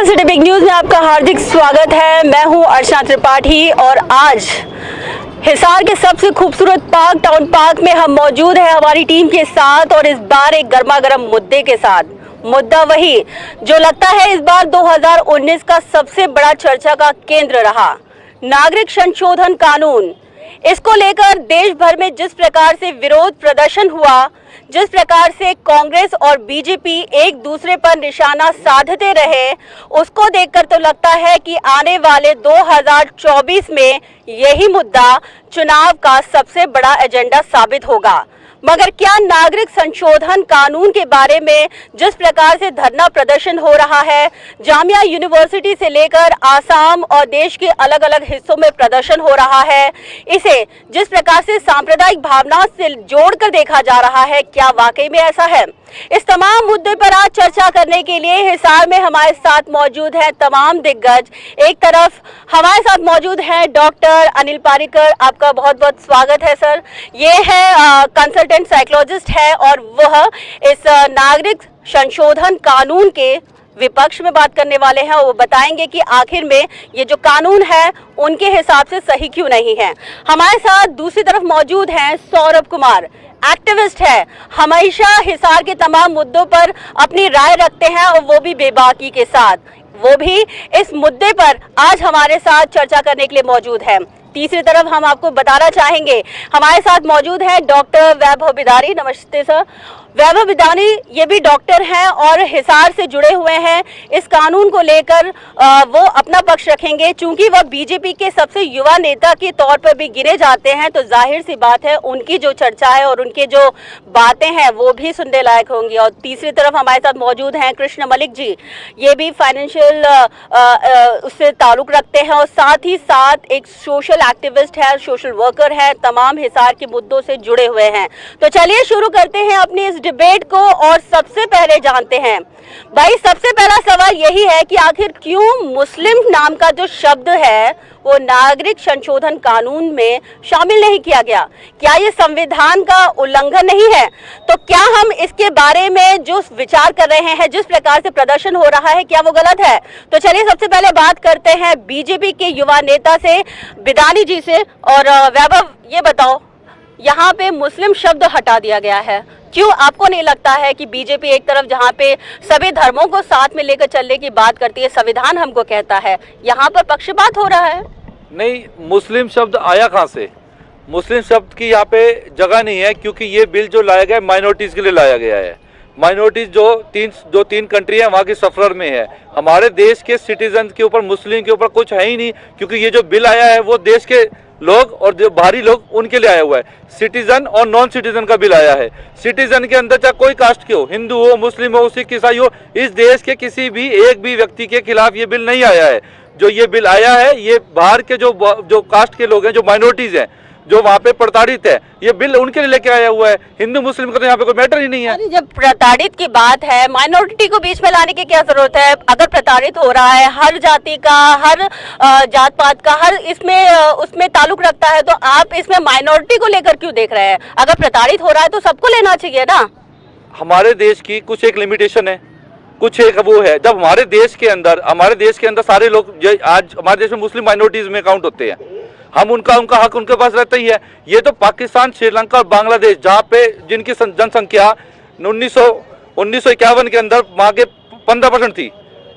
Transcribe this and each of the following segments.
नमस्कार, city big news में आपका हार्दिक स्वागत है। मैं हूं अर्चना त्रिपाठी और आज हिसार के सबसे खूबसूरत पार्क टाउन पार्क में हम मौजूद हैं हमारी टीम के साथ और इस बार एक गर्मा गर्म मुद्दे के साथ। मुद्दा वही जो लगता है इस बार 2019 का सबसे बड़ा चर्चा का केंद्र रहा, नागरिक संशोधन कानून। इसको लेकर देश भर में जिस प्रकार से विरोध प्रदर्शन हुआ, जिस प्रकार से कांग्रेस और बीजेपी एक दूसरे पर निशाना साधते रहे, उसको देखकर तो लगता है कि आने वाले 2024 में यही मुद्दा चुनाव का सबसे बड़ा एजेंडा साबित होगा। मगर क्या नागरिक संशोधन कानून के बारे में जिस प्रकार से धरना प्रदर्शन हो रहा है, जामिया यूनिवर्सिटी से लेकर आसाम और देश के अलग अलग हिस्सों में प्रदर्शन हो रहा है, इसे जिस प्रकार से सांप्रदायिक भावना से जोड़कर देखा जा रहा है, क्या वाकई में ऐसा है? इस तमाम मुद्दे पर आज चर्चा करने के लिए हिसार में हमारे साथ मौजूद है तमाम दिग्गज। एक तरफ हमारे साथ मौजूद है डॉक्टर अनिल पारीकर, आपका बहुत बहुत स्वागत है सर। ये है कंसल्टेंट साइकोलॉजिस्ट है और वह इस नागरिक संशोधन कानून के विपक्ष में बात करने वाले हैं। वो बताएंगे कि आखिर में ये जो कानून है उनके हिसाब से सही क्यों नहीं है। हमारे साथ दूसरी तरफ मौजूद हैं सौरभ कुमार, एक्टिविस्ट है, हमेशा हिसार के तमाम मुद्दों पर अपनी राय रखते हैं और वो भी बेबाकी के साथ। वो भी इस मुद्दे पर आज हमारे साथ चर्चा करने के लिए मौजूद है। तीसरी तरफ हम आपको बताना चाहेंगे हमारे साथ मौजूद है डॉक्टर वैभव बिदारी। नमस्ते सर। वैभव बिदारी ये भी डॉक्टर हैं और हिसार से जुड़े हुए हैं। इस कानून को लेकर वो अपना पक्ष रखेंगे। चूंकि वह बीजेपी के सबसे युवा नेता के तौर पर भी गिने जाते हैं, तो जाहिर सी बात है उनकी जो चर्चा है और उनके जो बातें हैं वो भी सुनने लायक होंगी। और तीसरी तरफ हमारे साथ मौजूद हैं कृष्ण मलिक जी, ये भी फाइनेंशियल उससे ताल्लुक रखते हैं और साथ ही साथ एक सोशल एक्टिविस्ट है, सोशल वर्कर है, तमाम हिसार के मुद्दों से जुड़े हुए हैं। तो चलिए शुरू करते हैं अपनी इस डिबेट को और सबसे पहले जानते हैं भाई, सबसे पहला सवाल यही है कि आखिर क्यों मुस्लिम नाम का जो शब्द है वो नागरिक संशोधन कानून में शामिल नहीं किया गया? क्या ये संविधान का उल्लंघन नहीं है? तो क्या हम इसके बारे में जो विचार कर रहे हैं, जिस प्रकार से प्रदर्शन हो रहा है, क्या वो गलत है? तो चलिए सबसे पहले बात करते हैं बीजेपी के युवा नेता से, बिदानी जी से। और वैभव ये बताओ, यहाँ पे मुस्लिम शब्द हटा दिया गया है, क्यों आपको नहीं लगता है कि बीजेपी एक तरफ जहाँ पे सभी धर्मों को साथ में लेकर चलने की बात करती है, संविधान हमको कहता है, यहाँ पर पक्षपात हो रहा है? नहीं, मुस्लिम शब्द आया कहाँ से? मुस्लिम शब्द की यहाँ पे जगह नहीं है, क्योंकि ये बिल जो लाया गया है माइनॉरिटीज़ के लिए लाया गया है। माइनॉरिटीज़ जो तीन कंट्री है वहाँ की सफर में है। हमारे देश के सिटीजन के ऊपर, मुस्लिम के ऊपर कुछ है ही नहीं, क्योंकि ये जो बिल आया है वो देश के लोग और जो बाहरी लोग उनके लिए आया हुआ है। सिटीजन और नॉन सिटीजन का बिल आया है। सिटीजन के अंदर चाहे कोई कास्ट के हो, हिंदू हो, मुस्लिम हो, सिख, ईसाई हो, इस देश के किसी भी एक भी व्यक्ति के खिलाफ ये बिल नहीं आया है। जो ये बिल आया है ये बाहर के जो कास्ट के लोग हैं, जो माइनॉरिटीज हैं, जो वहाँ पे प्रताड़ित है, ये बिल उनके लिए लेके आया हुआ है। हिंदू मुस्लिम का तो यहाँ पे कोई मैटर ही नहीं है। जब प्रताड़ित की बात है, माइनॉरिटी को बीच में लाने की क्या जरूरत है? अगर प्रताड़ित हो रहा है हर जाति का, हर जात पात का, हर इसमें उसमें ताल्लुक रखता है, तो आप इसमें माइनॉरिटी को लेकर क्यों देख रहे हैं? अगर प्रताड़ित हो रहा है तो सबको लेना चाहिए ना। हमारे देश की कुछ एक लिमिटेशन है, कुछ एक वो है। जब हमारे देश के अंदर सारे लोग, आज हमारे देश में मुस्लिम माइनॉरिटीज में काउंट होते हैं, हम उनका हक उनके पास रहता ही है। ये तो पाकिस्तान, श्रीलंका और बांग्लादेश, जहाँ पे जिनकी जनसंख्या 1951 के अंदर वहाँ के 15% थी,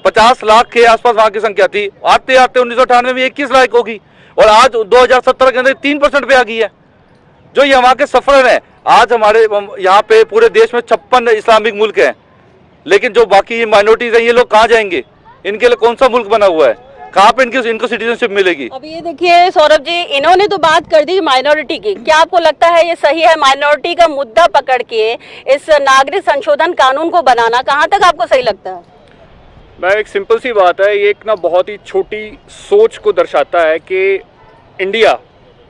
50 लाख के आसपास वहाँ की संख्या थी, आते आते 1998 में 21 लाख होगी और आज 2017 के अंदर 3% पे आ गई है। जो ये वहाँ के सफर है, आज हमारे यहाँ पे पूरे देश में 56 इस्लामिक मुल्क हैं, लेकिन जो बाकी माइनॉरिटीज हैं ये लोग कहाँ जाएंगे? इनके लिए कौन सा मुल्क बना हुआ है? कहाँ पे इनको सिटीजनशिप मिलेगी? अब ये देखिए सौरभ जी, इन्होंने तो बात कर दी माइनॉरिटी की, क्या आपको लगता है ये सही है माइनॉरिटी का मुद्दा पकड़ के इस नागरिक संशोधन कानून को बनाना? कहाँ तक आपको सही लगता है? मैं एक सिंपल सी बात है, ये एक ना बहुत ही छोटी सोच को दर्शाता है कि इंडिया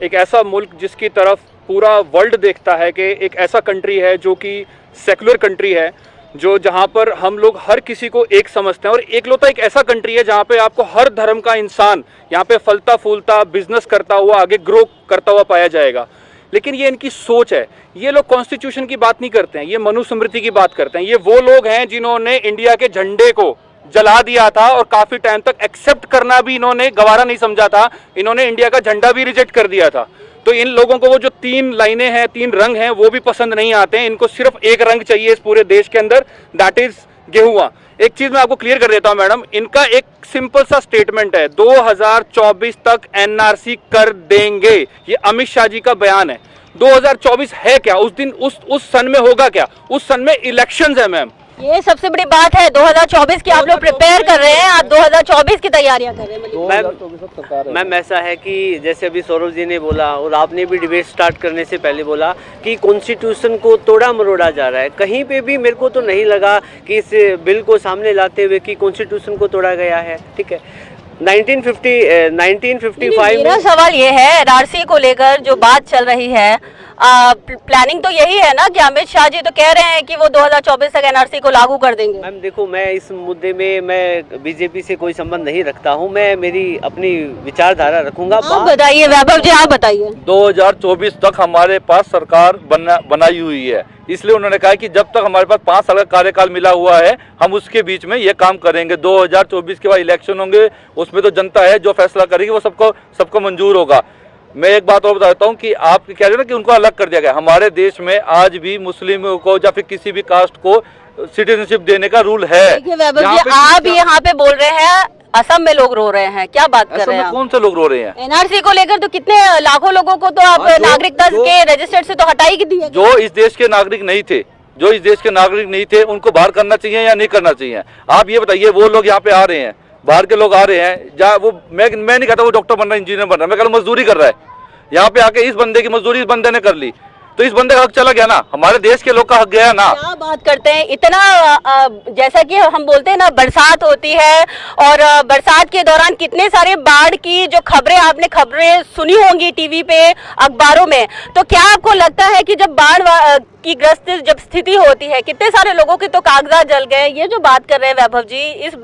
एक ऐसा मुल्क जिसकी तरफ पूरा वर्ल्ड देखता है कि एक ऐसा कंट्री है जो कि सेकुलर कंट्री है, जो जहाँ पर हम लोग हर किसी को एक समझते हैं, और एकलौता एक ऐसा कंट्री है जहाँ पे आपको हर धर्म का इंसान यहाँ पे फलता फूलता बिजनेस करता हुआ आगे ग्रो करता हुआ पाया जाएगा। लेकिन ये इनकी सोच है। ये लोग कॉन्स्टिट्यूशन की बात नहीं करते हैं, ये मनुस्मृति की बात करते हैं। ये वो लोग हैं जिन्होंने इंडिया के झंडे को जला दिया था और काफी टाइम तक एक्सेप्ट करना भी इन्होंने गवारा नहीं समझा था। इन्होंने इंडिया का झंडा भी रिजेक्ट कर दिया था। तो इन लोगों को वो जो 3 लाइनें हैं, 3 रंग हैं, वो भी पसंद नहीं आते हैं। इनको सिर्फ एक रंग चाहिए इस पूरे देश के अंदर, दैट इज गेहुआ। एक चीज मैं आपको क्लियर कर देता हूं मैडम, इनका एक सिंपल सा स्टेटमेंट है, 2024 तक एनआरसी कर देंगे। ये अमित शाह जी का बयान है। 2024 है क्या? उस दिन उस सन में होगा क्या? उस सन में इलेक्शंस है मैम। ये सबसे बड़ी बात है। 2024 की आप लोग प्रिपेयर कर रहे हैं, आप 2024 की तैयारियां कर रहे हैं। मैम ऐसा है कि जैसे अभी सौरभ जी ने बोला और आपने भी डिबेट स्टार्ट करने से पहले बोला कि कॉन्स्टिट्यूशन को तोड़ा मरोड़ा जा रहा है। कहीं पे भी मेरे को तो नहीं लगा कि इस बिल को सामने लाते हुए कि कॉन्स्टिट्यूशन को तोड़ा गया है। ठीक है, 1955 मेरा सवाल ये है, एनआरसी को लेकर जो बात चल रही है, प्लानिंग तो यही है ना कि अमित शाह जी तो कह रहे हैं कि वो 2024 तक एनआरसी को लागू कर देंगे। मैम देखो, मैं इस मुद्दे में मैं बीजेपी से कोई संबंध नहीं रखता हूं। मैं मेरी अपनी विचारधारा रखूंगा। आप बताइए वैभव जी, आप बताइए। 2024 तक हमारे पास सरकार बनाई हुई है, इसलिए उन्होंने कहा कि जब तक हमारे पास 5 साल का कार्यकाल मिला हुआ है, हम उसके बीच में ये काम करेंगे। 2024 के बाद इलेक्शन होंगे, उसमें तो जनता है जो फैसला करेगी, वो सबको मंजूर होगा। मैं एक बात और बताता हूँ कि आप कह रहे हो ना कि उनको अलग कर दिया गया। हमारे देश में आज भी मुस्लिमों को या फिर किसी भी कास्ट को सिटीजनशिप देने का रूल है। देखिए वैभव जी, आप यहाँ पे बोल रहे हैं असम में लोग रो रहे हैं, क्या बात कर रहे हैं? कौन से लोग रो रहे हैं? एनआरसी को लेकर तो कितने लाखों लोगों को तो आप नागरिकता के रजिस्टर से तो हटा ही दिए। जो इस देश के नागरिक नहीं थे, उनको बाहर करना चाहिए या नहीं करना चाहिए? आप ये बताइए। वो लोग यहाँ पे आ रहे हैं, बाहर के लोग आ रहे हैं, जहाँ वो मैं नहीं कहता वो डॉक्टर बन रहा है, इंजीनियर बन रहा है, मैं कहता मजदूरी कर रहा है। यहाँ पे आके इस बंदे की मजदूरी इस बंदे ने कर ली, तो इस बंदे का हक चला गया ना, हमारे देश के लोग का हक गया ना। क्या बात करते हैं इतना। जैसा कि हम बोलते हैं ना, बरसात होती है और बरसात के दौरान कितने सारे बाढ़ की जो खबरें सुनी होंगी टीवी पे, अखबारों में। तो क्या आपको लगता है कि जब बाढ़ की ग्रस्त जब स्थिति होती है, कितने सारे लोगों के तो कागजात जल गए, ये जो बात कर रहे हैं वैभव जी, इस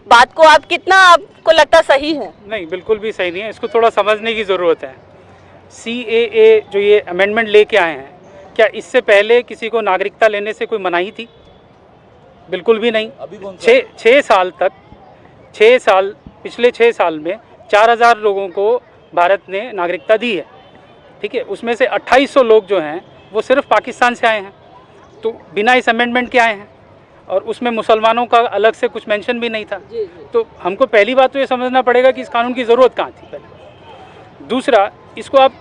बात को आपको लगता सही है? नहीं, बिल्कुल भी सही नहीं है। इसको थोड़ा समझने की ज़रूरत है। CAA जो ये अमेंडमेंट लेके आए हैं, क्या इससे पहले किसी को नागरिकता लेने से कोई मनाही थी? बिल्कुल भी नहीं। छः साल तक पिछले 6 साल में 4000 लोगों को भारत ने नागरिकता दी है। ठीक है, उसमें से 2800 लोग जो हैं वो सिर्फ पाकिस्तान से आए हैं, तो बिना इस अमेंडमेंट के आए हैं, और उसमें मुसलमानों का अलग से कुछ मेंशन भी नहीं था। तो हमको पहली बात तो ये समझना पड़ेगा कि इस कानून की ज़रूरत कहाँ थी पहले। दूसरा, इसको आप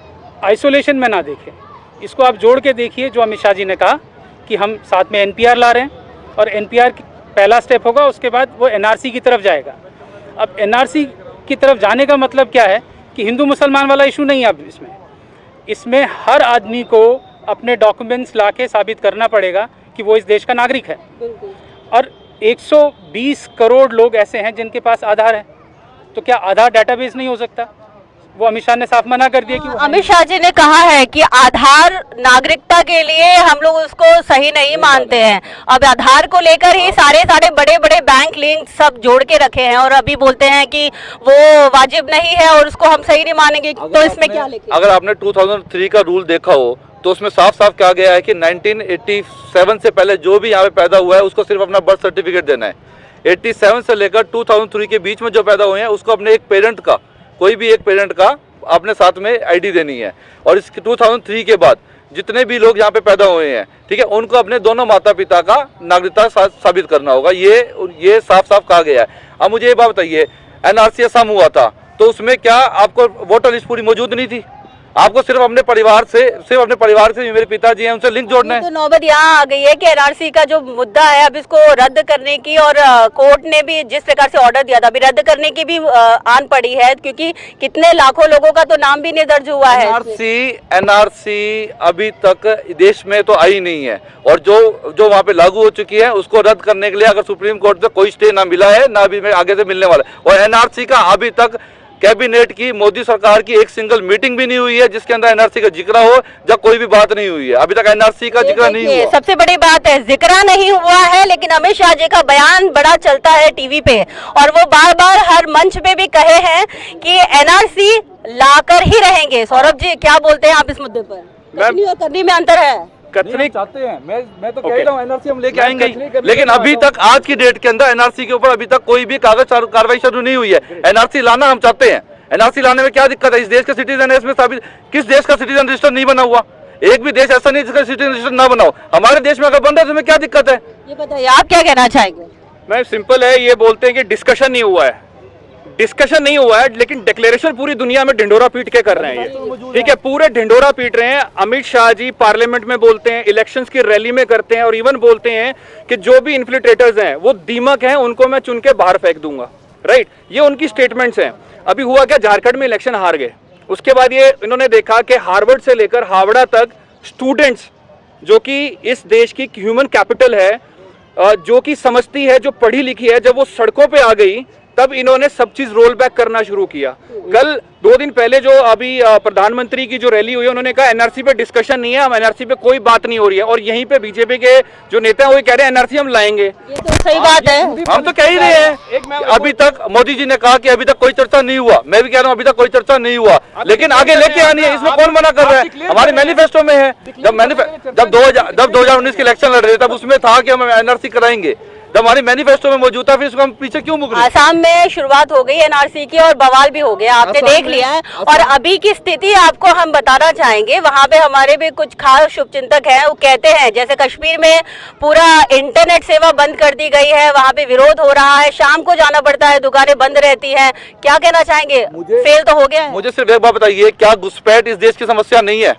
आइसोलेशन में ना देखें, इसको आप जोड़ के देखिए। जो अमित शाह जी ने कहा कि हम साथ में NPR ला रहे हैं, और NPR पहला स्टेप होगा, उसके बाद वो NRC की तरफ जाएगा। अब NRC की तरफ जाने का मतलब क्या है कि हिंदू मुसलमान वाला इशू नहीं है। अब इसमें हर आदमी को अपने डॉक्यूमेंट्स लाके साबित करना पड़ेगा कि वो इस देश का नागरिक है। और 120 करोड़ लोग ऐसे हैं जिनके पास आधार है, तो क्या आधार डाटाबेस नहीं हो सकता? वो अमित शाह ने साफ मना कर दिया कि अमित शाह जी ने कहा है कि आधार नागरिकता के लिए हम लोग उसको सही नहीं मानते हैं। अब आधार को लेकर ही सारे बड़े बड़े बैंक लिंक सब जोड़ के रखे हैं, और अभी बोलते हैं कि वो वाजिब नहीं है और उसको हम सही नहीं मानेंगे। तो इसमें क्या लिखे? अगर आपने 2003 का रूल देखा हो तो उसमें साफ साफ कहा गया है कि 1987 से पहले जो भी यहाँ पे पैदा हुआ है उसको सिर्फ अपना बर्थ सर्टिफिकेट देना है। 87 से लेकर 2003 के बीच में जो पैदा हुए हैं उसको अपने एक पेरेंट का, कोई भी एक पेरेंट का अपने साथ में ID देनी है। और इस 2003 के बाद जितने भी लोग यहाँ पे पैदा हुए हैं, ठीक है, उनको अपने दोनों माता पिता का नागरिकता साबित करना होगा। ये साफ साफ कहा गया है। अब मुझे ये बात बताइए, NRC असम हुआ था तो उसमें क्या आपको वोटर लिस्ट पूरी मौजूद नहीं थी? आपको सिर्फ अपने परिवार से मेरे पिताजी हैं उनसे लिंक जोड़ना है। तो नौबत यहाँ आ गई है कि NRC का जो मुद्दा है अब इसको रद्द करने की, और कोर्ट ने भी जिस प्रकार से ऑर्डर दिया था अभी रद्द करने की भी आन पड़ी है, क्योंकि कितने लाखों लोगों का तो नाम भी नहीं दर्ज हुआ है। NRC अभी तक देश में तो आई नहीं है, और जो वहाँ पे लागू हो चुकी है उसको रद्द करने के लिए अगर सुप्रीम कोर्ट से कोई स्टे ना मिला है, ना अभी आगे से मिलने वाला है। और NRC का अभी तक कैबिनेट की, मोदी सरकार की एक सिंगल मीटिंग भी नहीं हुई है जिसके अंदर NRC का जिक्र हो, जब कोई भी बात नहीं हुई है। अभी तक NRC का जिक्र नहीं हुआ। सबसे बड़ी बात है, जिक्र नहीं हुआ है, लेकिन अमित शाह जी का बयान बड़ा चलता है टीवी पे, और वो बार बार हर मंच पे भी कहे हैं कि NRC लाकर ही रहेंगे। सौरभ जी क्या बोलते हैं आप इस मुद्दे पर? करनी और करनी में अंतर है? कथनी चाहते हैं। मैं तो कह Okay. रहा हूँ एनआरसी हम लेके आएंगे कथनी करने लेकिन की अभी बात तक आज की डेट के अंदर एनआरसी के ऊपर अभी तक कोई भी कागज कार्रवाई शुरू नहीं हुई है। एनआरसी लाना हम चाहते हैं। एनआरसी लाने में क्या दिक्कत है? इस देश के सिटीजन है, इसमें साबित किस देश का सिटीजन रजिस्टर नहीं बना हुआ? एक भी देश ऐसा नहीं जिसका सिटीजन रजिस्टर ना बनाओ। हमारे देश में अगर बन रहा है तो इसमें क्या दिक्कत है? ये बताइए आप क्या कहना चाहेंगे? मैं सिंपल है, ये बोलते हैं कि डिस्कशन नहीं हुआ है। डिस्कशन नहीं हुआ है लेकिन डिक्लेरेशन पूरी दुनिया में ढिंडोरा पीट के कर रहे हैं ये, ठीक है, पूरे ढिंडोरा पीट रहे हैं। अमित शाह जी पार्लियामेंट में बोलते हैं, इलेक्शंस की रैली में करते हैं और इवन बोलते हैं कि जो भी इन्फिल्ट्रेटर्स हैं वो दीमक हैं, उनको मैं चुन के बाहर फेंक दूंगा। राइट, ये उनकी स्टेटमेंट्स हैं। अभी हुआ क्या, झारखंड में इलेक्शन हार गए, उसके बाद ये इन्होंने देखा कि हार्वर्ड से लेकर हावड़ा तक स्टूडेंट्स, जो कि इस देश की ह्यूमन कैपिटल है, जो कि समझती है, जो पढ़ी लिखी है, जब वो सड़कों पे आ गई तब इन्होंने सब चीज रोल बैक करना शुरू किया। कल 2 दिन पहले जो अभी प्रधानमंत्री की जो रैली हुई, उन्होंने कहा एनआरसी पे डिस्कशन नहीं है, हम एनआरसी पे कोई बात नहीं हो रही है, और यहीं पे बीजेपी के जो नेता हैं वो कह रहे हैं एनआरसी हम लाएंगे। ये तो सही बात है। हम तो कह ही रहे हैं अभी तक मोदी जी ने कहा कि अभी तक कोई चर्चा नहीं हुआ। मैं भी कह रहा हूँ अभी तक कोई चर्चा नहीं हुआ, लेकिन आगे लेके आनी है, इसमें कौन मना कर रहा है? हमारे मैनिफेस्टो में है। जब 2019 के इलेक्शन लड़ रहे तब उसमें था कि हम एनआरसी कराएंगे। जब हमारी मैनिफेस्टो में मौजूद था फिर इसको हम पीछे क्यों मुक रहे हैं? आसाम में शुरुआत हो गई एनआरसी की और बवाल भी हो गया, आपने देख लिया है। और अभी की स्थिति आपको हम बताना चाहेंगे। वहाँ पे हमारे भी कुछ खास शुभचिंतक हैं, वो कहते हैं जैसे कश्मीर में पूरा इंटरनेट सेवा बंद कर दी गई है, वहाँ पे विरोध हो रहा है, शाम को जाना पड़ता है, दुकानें बंद रहती हैं। क्या कहना चाहेंगे? फेल तो हो गया है। मुझे सिर्फ एक बात बताइए, क्या घुसपैठ इस देश की समस्या नहीं है?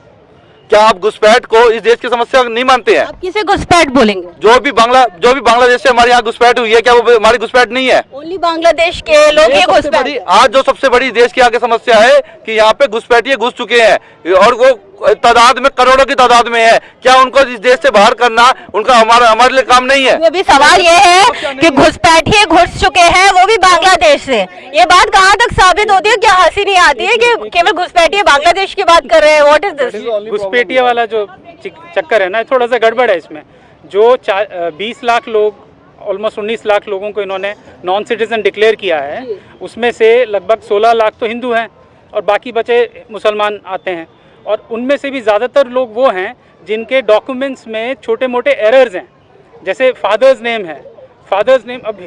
क्या आप घुसपैठ को इस देश की समस्या नहीं मानते हैं? आप किसे घुसपैठ बोलेंगे? जो भी बांग्लादेश से हमारे यहाँ घुसपैठ हुई है, क्या वो हमारी घुसपैठ नहीं है? ओनली बांग्लादेश के लोग ये घुसपैठ। आज जो सबसे बड़ी देश की आगे समस्या है कि यहाँ पे घुसपैठिए घुस चुके हैं और वो तादाद में, करोड़ों की तादाद में है। क्या उनको इस देश से बाहर करना उनका हमारे लिए काम नहीं है? अभी सवाल ये है कि घुसपैठिए घुस चुके हैं वो भी बांग्लादेश से। ये बात कहाँ तक साबित होती है? क्या हंसी नहीं आती है कि केवल घुसपैठिए बांग्लादेश की बात कर रहे हैं? What is this? घुसपैठिए वाला जो चक्कर है ना, थोड़ा सा गड़बड़ है इसमें। जो 20 लाख लोग, ऑलमोस्ट 19 लाख लोगों को इन्होंने नॉन सिटीजन डिक्लेयर किया है, उसमें से लगभग 16 लाख तो हिंदू हैं और बाकी बचे मुसलमान आते हैं। और उनमें से भी ज़्यादातर लोग वो हैं जिनके डॉक्यूमेंट्स में छोटे मोटे एरर्स हैं, जैसे फादर्स नेम है। फादर्स नेम, अब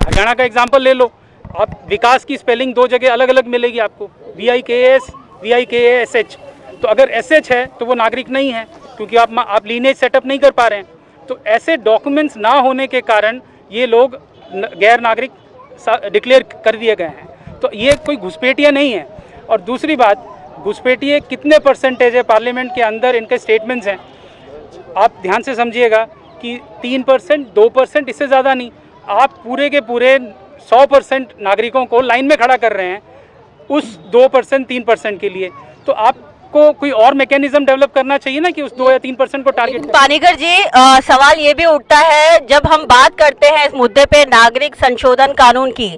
हरियाणा का एग्जांपल ले लो आप, विकास की स्पेलिंग 2 जगह अलग अलग मिलेगी आपको, VIKAS VIKASH। तो अगर SH है तो वो नागरिक नहीं है, क्योंकि आप लीनेज सेटअप नहीं कर पा रहे हैं। तो ऐसे डॉक्यूमेंट्स ना होने के कारण ये लोग गैर नागरिक डिक्लेयर कर दिए गए हैं। तो ये कोई घुसपैठिया नहीं है। और दूसरी बात, घुसपैठिए कितने परसेंटेज है पार्लियामेंट के अंदर, इनके स्टेटमेंट्स हैं, आप ध्यान से समझिएगा कि 3%, 2%, इससे ज़्यादा नहीं। आप पूरे के पूरे 100% नागरिकों को लाइन में खड़ा कर रहे हैं उस 2%, 3% के लिए। तो आपको कोई और मैकेनिज्म डेवलप करना चाहिए ना कि उस 2 या 3% को टारगेट करें। पानीकर जी, सवाल ये भी उठता है, जब हम बात करते हैं इस मुद्दे पे नागरिक संशोधन कानून की,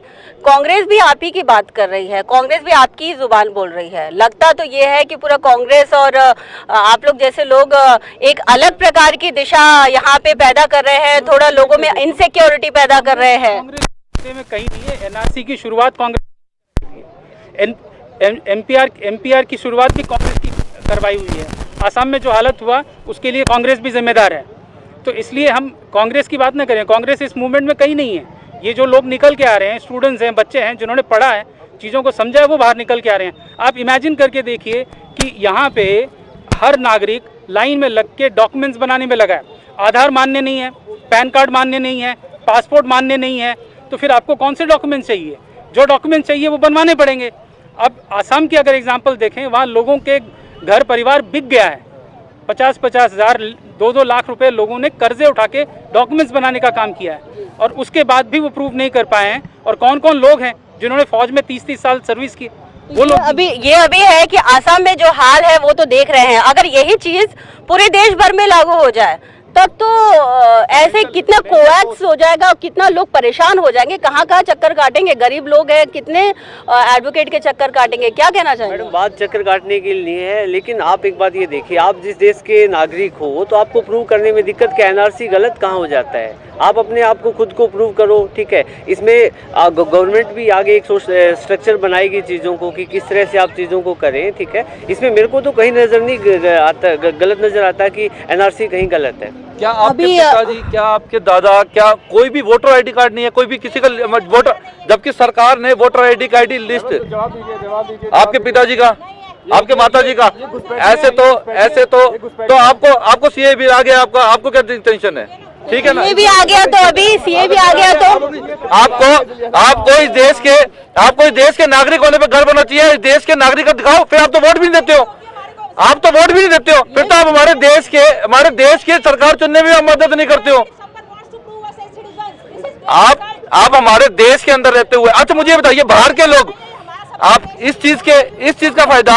कांग्रेस भी आप ही की बात कर रही है, कांग्रेस भी आपकी ही जुबान बोल रही है। लगता तो ये है कि पूरा कांग्रेस और आप लोग जैसे लोग एक अलग प्रकार की दिशा यहाँ पे पैदा कर रहे हैं, थोड़ा लोगों में इनसिक्योरिटी पैदा कर रहे हैं। कांग्रेस में कहीं नहीं है। NRC की शुरुआत कांग्रेस, MPR की शुरुआत भी कांग्रेस की करवाई हुई है। आसाम में जो हालत हुआ उसके लिए कांग्रेस भी जिम्मेदार है। तो इसलिए हम कांग्रेस की बात ना करें, कांग्रेस इस मूवमेंट में कहीं नहीं है। ये जो लोग निकल के आ रहे हैं, स्टूडेंट्स हैं, बच्चे हैं, जिन्होंने पढ़ा है, चीज़ों को समझा है, वो बाहर निकल के आ रहे हैं। आप इमेजिन करके देखिए कि यहाँ पे हर नागरिक लाइन में लग के डॉक्यूमेंट्स बनाने में लगा है। आधार मान्य नहीं है, पैन कार्ड मान्य नहीं है, पासपोर्ट मान्य नहीं है, तो फिर आपको कौन से डॉक्यूमेंट चाहिए? जो डॉक्यूमेंट चाहिए वो बनवाने पड़ेंगे। अब आसाम की अगर एग्जांपल देखें, वहाँ लोगों के घर परिवार बिक गया है। 50-50 हज़ार, 2-2 लाख रुपए लोगों ने कर्जे उठा के डॉक्यूमेंट्स बनाने का काम किया है, और उसके बाद भी वो प्रूव नहीं कर पाए हैं। और कौन कौन लोग हैं जिन्होंने फौज में 30-30 साल सर्विस की, वो लोग। ये अभी है कि आसाम में जो हाल है वो तो देख रहे हैं। अगर यही चीज पूरे देश भर में लागू हो जाए, तब तो ऐसे कितना कोवैक्स हो जाएगा और कितना लोग परेशान हो जाएंगे, कहाँ कहाँ चक्कर काटेंगे, गरीब लोग हैं, कितने एडवोकेट के चक्कर काटेंगे, क्या कहना चाहेंगे? मैडम बात चक्कर काटने के लिए है, लेकिन आप एक बात ये देखिए, आप जिस देश के नागरिक हो तो आपको प्रूव करने में दिक्कत क्या, एनआरसी गलत कहाँ हो जाता है? आप अपने आप को खुद को प्रूव करो, ठीक है। इसमें गवर्नमेंट भी आगे एक स्ट्रक्चर बनाएगी चीज़ों को कि किस तरह से आप चीज़ों को करें, ठीक है। इसमें मेरे को तो कहीं नज़र नहीं आता, गलत नज़र आता कि एनआरसी कहीं गलत है। क्या आपके पिताजी, क्या आपके दादा, क्या कोई भी वोटर आईडी कार्ड नहीं है, कोई भी किसी का वोटर, जबकि सरकार ने वोटर आईडी का आईडी लिस्ट आपके पिताजी का, आपके माताजी का, ऐसे तो आपको सीए भी आ गया, आपको क्या टेंशन है? ठीक है ना, सीए भी आ गया तो अभी सीए भी आ गया तो आपको इस देश के नागरिक होने पर गर्व होना चाहिए। इस देश के नागरिक को दिखाओ, फिर आप तो वोट भी नहीं देते हो, फिर तो आप हमारे देश के सरकार चुनने में आप मदद नहीं करते हो। आप हमारे देश के अंदर रहते हुए, अच्छा मुझे बताइए, बाहर के लोग, आप इस चीज का फायदा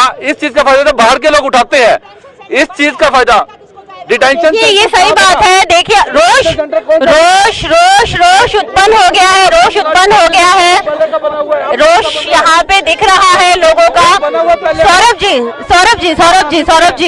तो बाहर के लोग उठाते हैं, इस चीज का फायदा डिटेंशन। ये सही बात है। देखिए रोष उत्पन्न हो गया है, रोष यहाँ पे दिख रहा है लोगों का। सौरभ जी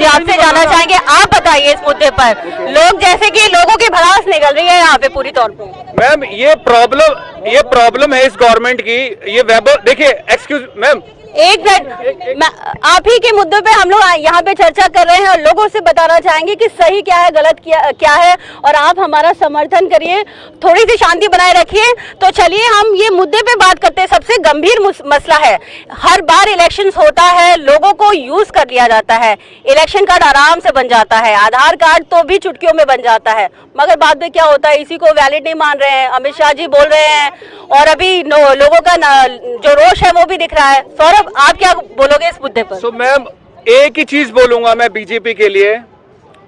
आपसे जानना चाहेंगे, आप बताइए इस मुद्दे पर, लोग जैसे कि लोगों की भड़ास निकल रही है यहाँ पे पूरी तौर पे। मैम ये प्रॉब्लम है इस गवर्नमेंट की। ये वैभव देखिए, एक्सक्यूज मैम, एक मिनट, आप ही के मुद्दों पे हम लोग यहाँ पे चर्चा कर रहे हैं और लोगों से बताना चाहेंगे कि सही क्या है, गलत क्या है, और आप हमारा समर्थन करिए, थोड़ी सी शांति बनाए रखिए। तो चलिए हम ये मुद्दे पे बात करते हैं। सबसे गंभीर मसला है, हर बार इलेक्शन होता है, लोगों को यूज कर लिया जाता है, इलेक्शन कार्ड आराम से बन जाता है, आधार कार्ड तो भी चुटकियों में बन जाता है, मगर बाद में क्या होता है, इसी को वैलिड नहीं मान रहे हैं। अमित शाह जी बोल रहे हैं और अभी लोगों का जो रोष है वो भी दिख रहा है। सौरभ, आप क्या बोलोगे इस मुद्दे पर? मैम एक ही चीज बोलूंगा मैं बीजेपी के लिए,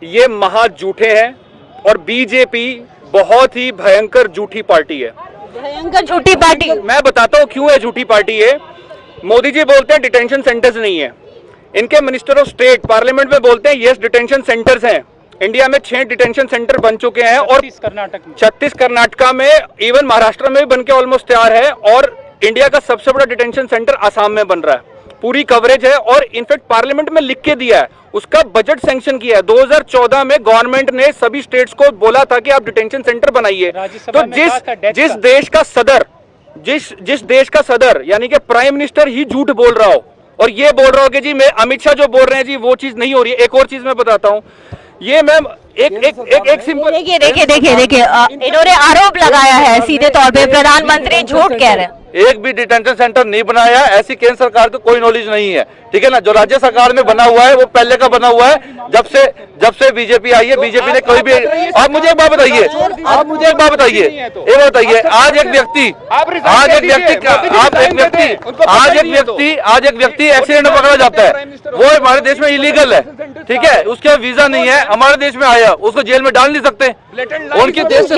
ये महा झूठे हैं और बीजेपी बहुत ही भयंकर झूठी पार्टी है। भयंकर झूठी पार्टी? मैं बताता हूँ क्यों है झूठी पार्टी है। मोदी जी बोलते हैं डिटेंशन सेंटर्स नहीं है, इनके मिनिस्टर ऑफ स्टेट पार्लियामेंट में बोलते हैं यस डिटेंशन सेंटर्स हैं। इंडिया में 6 डिटेंशन सेंटर बन चुके हैं और 36 कर्नाटका में, इवन महाराष्ट्र में भी बन के ऑलमोस्ट तैयार है, और इंडिया का सबसे बड़ा डिटेंशन सेंटर आसाम में बन रहा है। पूरी कवरेज है और इनफैक्ट पार्लियामेंट में लिख के दिया है, उसका बजट सैंक्शन किया है। 2014 में गवर्नमेंट ने सभी स्टेट्स को बोला था कि आप डिटेंशन सेंटर बनाइए। तो जिस देश का सदर यानी कि प्राइम मिनिस्टर ही झूठ बोल रहा हो और ये बोल रहा हो कि जी मैं, अमित शाह जो बोल रहे हैं जी वो चीज नहीं हो रही है। एक और चीज मैं बताता हूँ, ये मैम एक सिंपल, देखिए इन्होंने आरोप लगाया है सीधे तौर पे, प्रधानमंत्री झूठ कह रहे हैं। एक भी डिटेंशन सेंटर नहीं बनाया, ऐसी केंद्र सरकार को कोई नॉलेज नहीं है, ठीक है ना। जो राज्य सरकार में बना हुआ है वो पहले का बना हुआ है, जब से बीजेपी आई है, बीजेपी ने कोई भी, आप मुझे एक बात बताइए, आज एक व्यक्ति एक्सीडेंट में पकड़ा जाता है, वो हमारे देश में इलीगल है, ठीक है, उसके वीजा नहीं है, हमारे देश में आया, उसको जेल में डाल नहीं सकते उनके देश से।